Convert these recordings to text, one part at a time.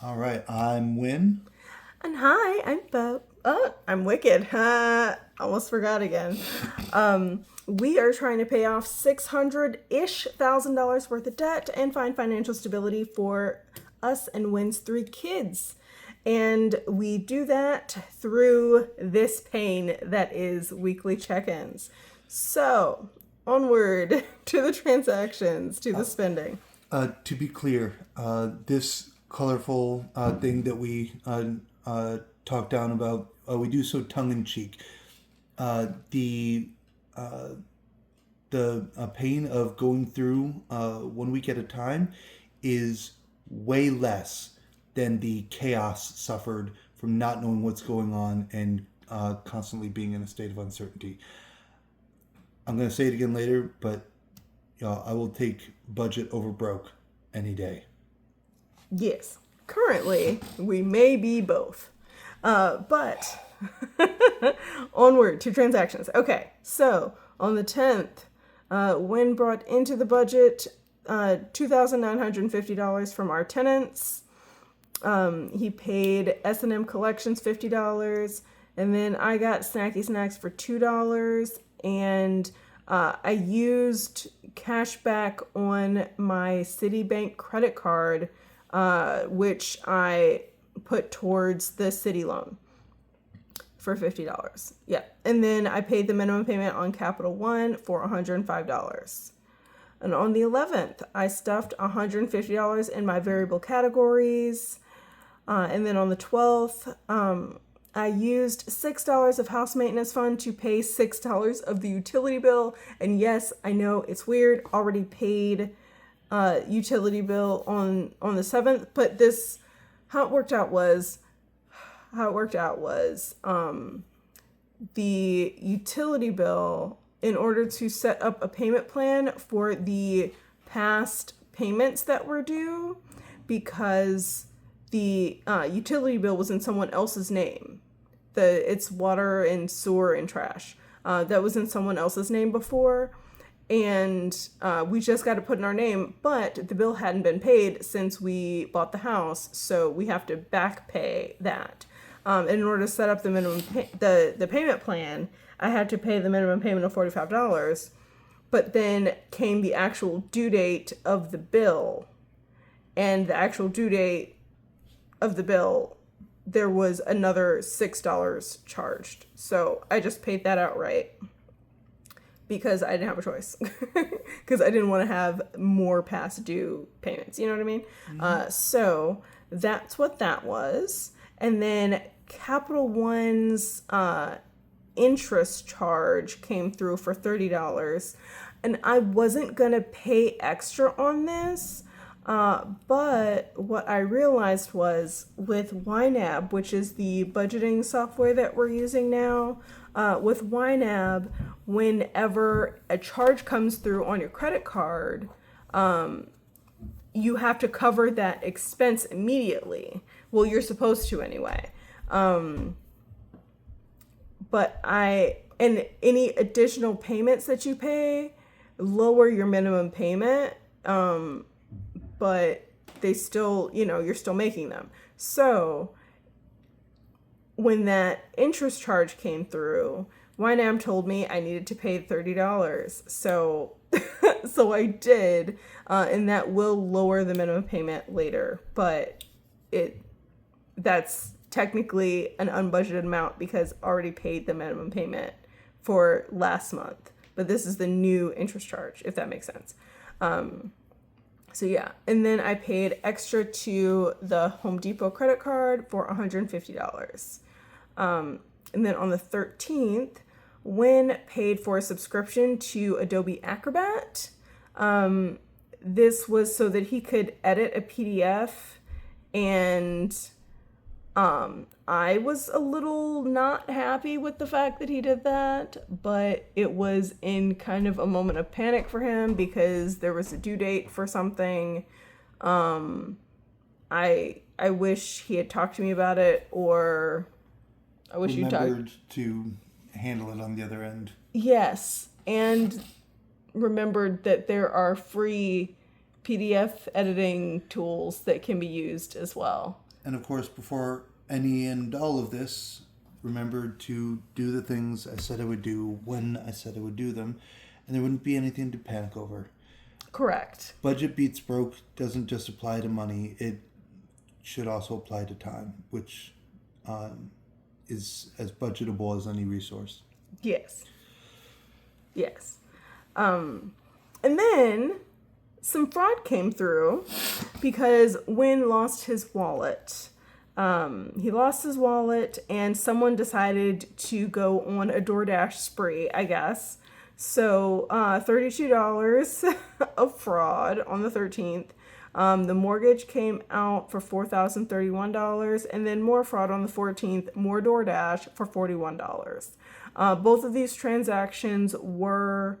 All right, I'm Win. And hi, I'm Bo. Oh, I'm Wicked. Almost forgot again. We are trying to pay off 600-ish thousand dollars worth of debt and find financial stability for us and Win's three kids. And we do that through this pain that is weekly check-ins. So, onward to the transactions, to the spending. To be clear, this colorful thing that we talk down about, we do so tongue in cheek. The pain of going through 1 week at a time is way less than the chaos suffered from not knowing what's going on and constantly being in a state of uncertainty. I'm going to say it again later, but I will take budget over broke any day. Yes, currently we may be both. But onward to transactions. Okay, so on the 10th, Wynn brought into the budget $2,950 from our tenants. He paid S&M Collections $50, and then I got Snacky Snacks for $2, and I used cash back on my Citibank credit card, which I put towards the city loan for $50. Yeah. And then I paid the minimum payment on Capital One for $105. And on the 11th, I stuffed $150 in my variable categories. And then on the 12th, I used $6 of house maintenance fund to pay $6 of the utility bill. And yes, I know it's weird, already paid utility bill on the 7th, but this how it worked out was the utility bill, in order to set up a payment plan for the past payments that were due, because the utility bill was in someone else's name. It's water and sewer and trash. That was in someone else's name before, and we just got to put in our name, but the bill hadn't been paid since we bought the house, so we have to back pay that. And in order to set up the minimum the payment plan, I had to pay the minimum payment of $45, but then came the actual due date of the bill, and the actual due date of the bill, there was another $6 charged. So I just paid that outright because I didn't have a choice, because I didn't want to have more past due payments. You know what I mean? Mm-hmm. So that's what that was. And then Capital One's interest charge came through for $30. And I wasn't going to pay extra on this. But what I realized was with YNAB, which is the budgeting software that we're using now, with YNAB, whenever a charge comes through on your credit card, you have to cover that expense immediately. Well, you're supposed to anyway. But and any additional payments that you pay lower your minimum payment. But they still, you're still making them. So when that interest charge came through, YNAB told me I needed to pay $30. So I did, and that will lower the minimum payment later. But that's technically an unbudgeted amount because I already paid the minimum payment for last month. But this is the new interest charge, if that makes sense. So yeah, and then I paid extra to the Home Depot credit card for $150. And then on the 13th, Wynn paid for a subscription to Adobe Acrobat. This was so that he could edit a PDF, and I was a little not happy with the fact that he did that, but it was in kind of a moment of panic for him because there was a due date for something. I wish he had talked to me about it, or I wish you remembered to handle it on the other end. Yes, and remembered that there are free PDF editing tools that can be used as well. And of course, before any and all of this, remembered to do the things I said I would do when I said I would do them, and there wouldn't be anything to panic over. Correct. Budget beats broke doesn't just apply to money, it should also apply to time, which is as budgetable as any resource. Yes. Yes. And then some fraud came through because Wynn lost his wallet. He lost his wallet and someone decided to go on a DoorDash spree, I guess. So $32 of fraud on the 13th. The mortgage came out for $4,031, and then more fraud on the 14th, more DoorDash for $41. Both of these transactions were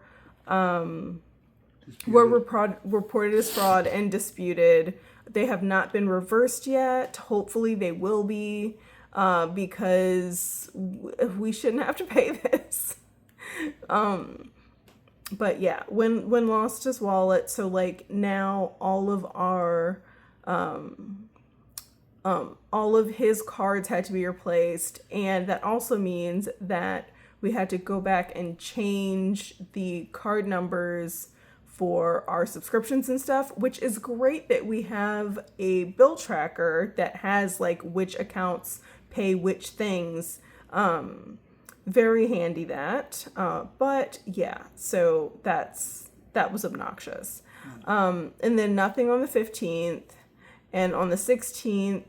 reported as fraud and disputed. They have not been reversed yet. Hopefully they will be, because we shouldn't have to pay this. But yeah, when lost his wallet, so like now all of our all of his cards had to be replaced, and that also means that we had to go back and change the card numbers for our subscriptions and stuff, which is great that we have a bill tracker that has like which accounts pay which things. Very handy that. But yeah, so that was obnoxious. And then nothing on the 15th. And on the 16th,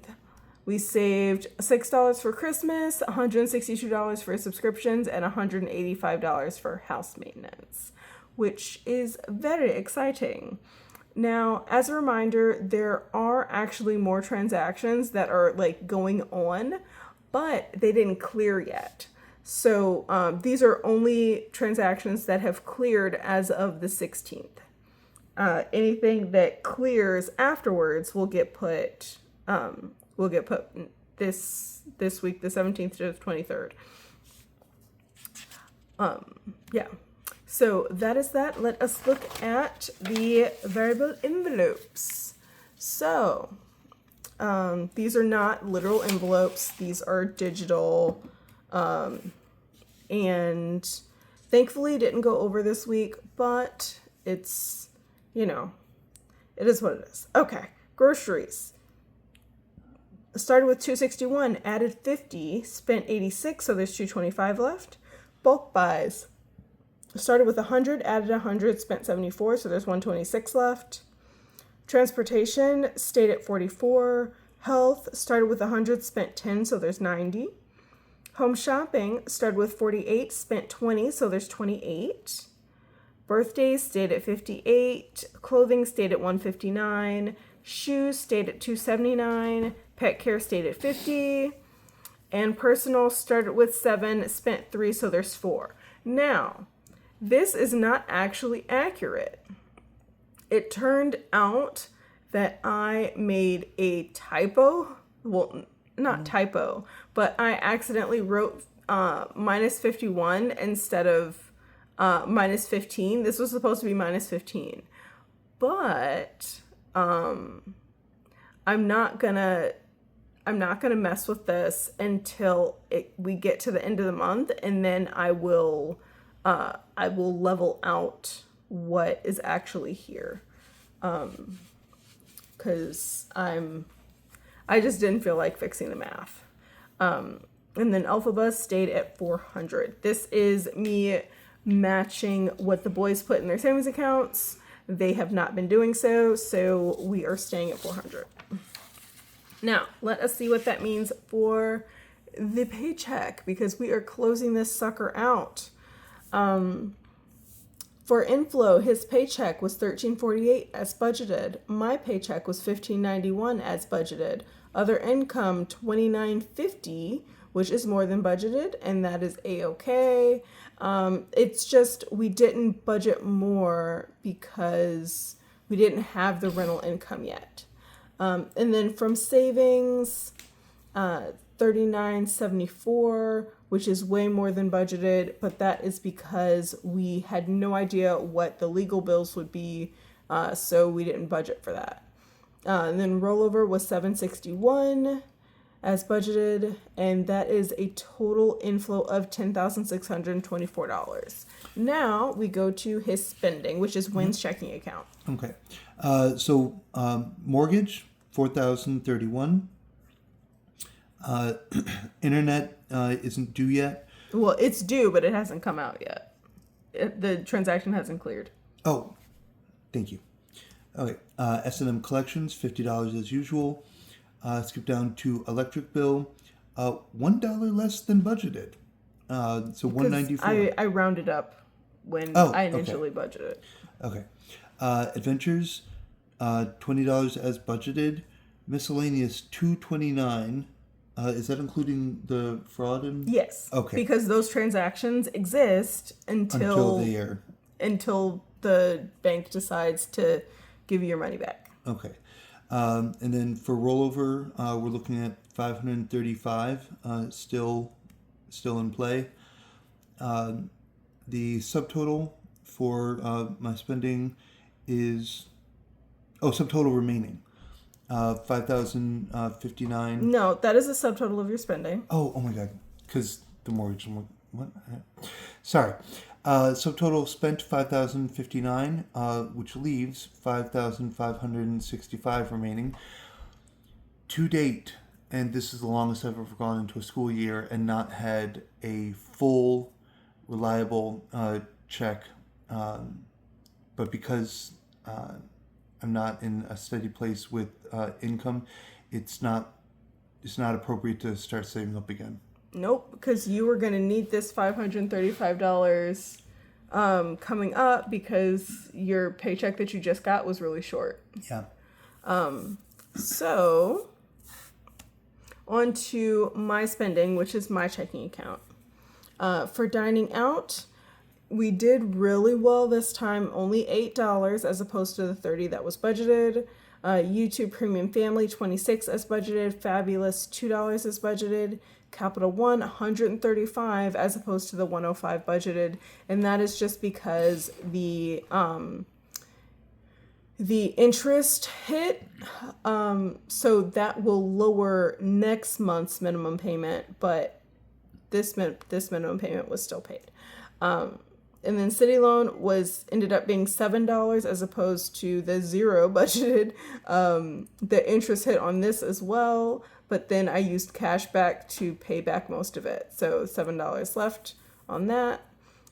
we saved $6 for Christmas, $162 for subscriptions, and $185 for house maintenance, which is very exciting. Now, as a reminder, there are actually more transactions that are like going on, but they didn't clear yet. So these are only transactions that have cleared as of the 16th. Anything that clears afterwards will get put this week, the 17th to the 23rd. Yeah. So that is that. Let us look at the variable envelopes. So these are not literal envelopes. These are digital. And thankfully didn't go over this week, but it's, it is what it is. Okay. Groceries. Started with $261, added $50, spent $86, so there's $225 left. Bulk buys. Started with $100, added $100, spent $74, so there's $126 left. Transportation stayed at $44. Health started with $100, spent $10, so there's $90. Home shopping started with $48, spent $20, so there's $28. Birthdays stayed at $58. Clothing stayed at $159. Shoes stayed at $279. Pet care stayed at $50. And personal started with $7, spent $3, so there's $4. Now, this is not actually accurate. It turned out that I made a typo. Well, not typo, but I accidentally wrote minus 51 instead of minus 15. This was supposed to be minus 15. But I'm not gonna mess with this until we get to the end of the month, and then I will level out what is actually here, because I just didn't feel like fixing the math. And then Alphabus stayed at 400. This is me matching what the boys put in their savings accounts. They have not been doing so, so we are staying at 400. Now, let us see what that means for the paycheck, because we are closing this sucker out. For inflow, his paycheck was $13.48 as budgeted. My paycheck was $15.91 as budgeted. Other income, $29.50, which is more than budgeted, and that is a-okay. It's just we didn't budget more because we didn't have the rental income yet. And then from savings, $39.74, which is way more than budgeted, but that is because we had no idea what the legal bills would be, so we didn't budget for that. And then rollover was $7.61. as budgeted, and that is a total inflow of $10,624. Now we go to his spending, which is Wynn's checking account. Okay. So mortgage, $4,031. Internet isn't due yet. Well, it's due, but it hasn't come out yet. The transaction hasn't cleared. Oh, thank you. Okay. S&M collections, $50 as usual. Skip down to electric bill, $1 less than budgeted. So $194. I rounded up when I initially budgeted. Okay. Adventures, $20 as budgeted. Miscellaneous, $229. Is that including the fraud? Yes. Okay. Because those transactions exist until the bank decides to give you your money back. Okay. And then for rollover, we're looking at 535, still in play. The subtotal for my spending is subtotal remaining, 5,059. No, that is a subtotal of your spending. Oh my God, because the mortgage. What? Sorry. Subtotal spent 5,059, which leaves 5,565 remaining. To date, and this is the longest I've ever gone into a school year and not had a full, reliable check. But because I'm not in a steady place with income, it's not appropriate to start saving up again. Nope, because you were going to need this $535 coming up because your paycheck that you just got was really short. Yeah. So, on to my spending, which is my checking account. For dining out, we did really well this time, only $8 as opposed to the $30 that was budgeted. YouTube Premium Family, $26 as budgeted. Fabulous, $2 as budgeted. Capital One, $135 as opposed to the $105 budgeted, and that is just because the interest hit, so that will lower next month's minimum payment, but this minimum payment was still paid. And then city loan ended up being $7 as opposed to the $0 budgeted. The interest hit on this as well, but then I used cash back to pay back most of it. So $7 left on that.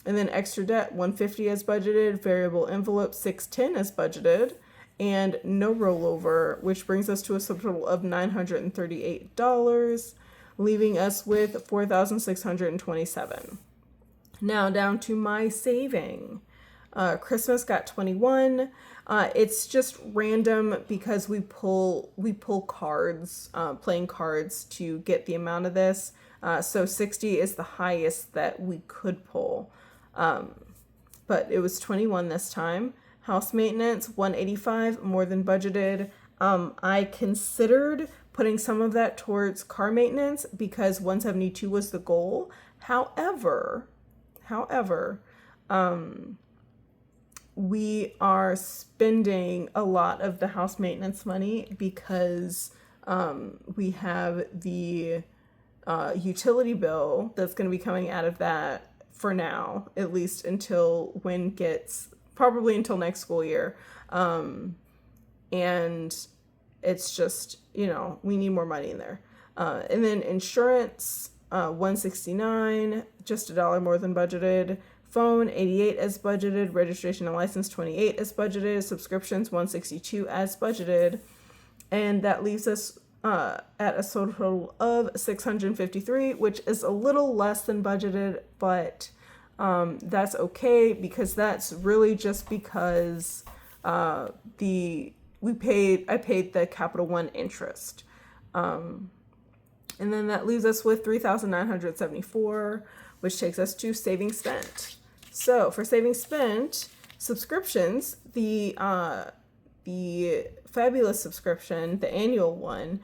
And then extra debt, $150 as budgeted, variable envelope, $610 as budgeted, and no rollover, which brings us to a subtotal of $938, leaving us with $4,627. Now down to my saving. Christmas got 21. It's just random because we pull cards, playing cards to get the amount of this. So 60 is the highest that we could pull. But it was 21 this time. House maintenance, $185, more than budgeted. I considered putting some of that towards car maintenance because 172 was the goal. However, we are spending a lot of the house maintenance money because we have the utility bill that's going to be coming out of that for now, at least until probably until next school year. And it's just, we need more money in there. And then insurance, $169, just $1 more than budgeted. Phone, $88 as budgeted. Registration and license, $28 as budgeted. Subscriptions, $162 as budgeted. And that leaves us at a total of $653, which is a little less than budgeted, but that's okay because that's really just because I paid the Capital One interest. And then that leaves us with $3,974, which takes us to savings spent. So for savings spent, subscriptions, the Fabulous subscription, the annual one,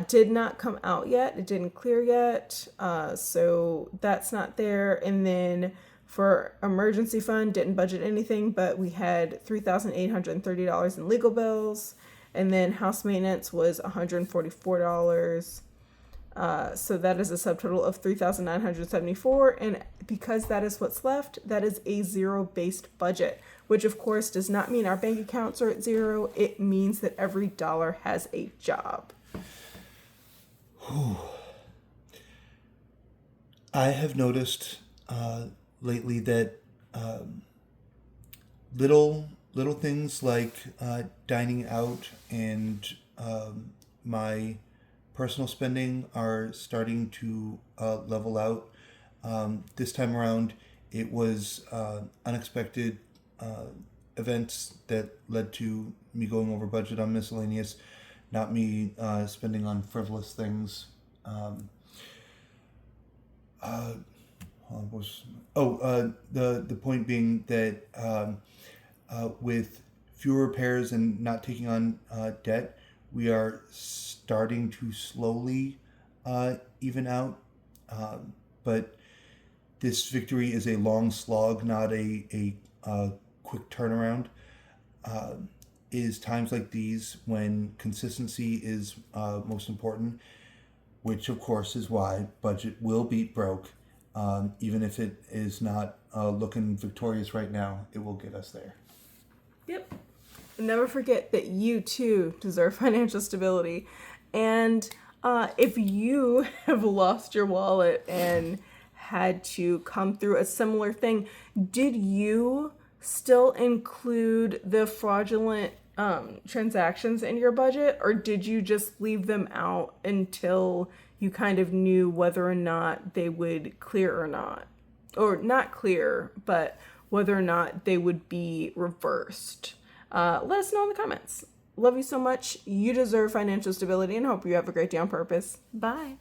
did not come out yet. It didn't clear yet. So that's not there. And then for emergency fund, didn't budget anything, but we had $3,830 in legal bills. And then house maintenance was $144. So that is a subtotal of 3,974. And because that is what's left, that is a zero-based budget, which of course does not mean our bank accounts are at zero. It means that every dollar has a job. I have noticed lately that little things like dining out and my personal spending are starting to level out. This time around, it was unexpected events that led to me going over budget on miscellaneous, not me spending on frivolous things. The point being that with fewer repairs and not taking on debt, we are starting to slowly even out. But this victory is a long slog, not a quick turnaround. Is times like these when consistency is most important, which of course is why budget will beat broke. Even if it is not looking victorious right now, it will get us there. Yep. Never forget that you too deserve financial stability. And if you have lost your wallet and had to come through a similar thing, did you still include the fraudulent transactions in your budget, or did you just leave them out until you kind of knew whether or not they would clear or not? Or not clear, but whether or not they would be reversed. Let us know in the comments. Love you so much. You deserve financial stability and hope you have a great day on purpose. Bye.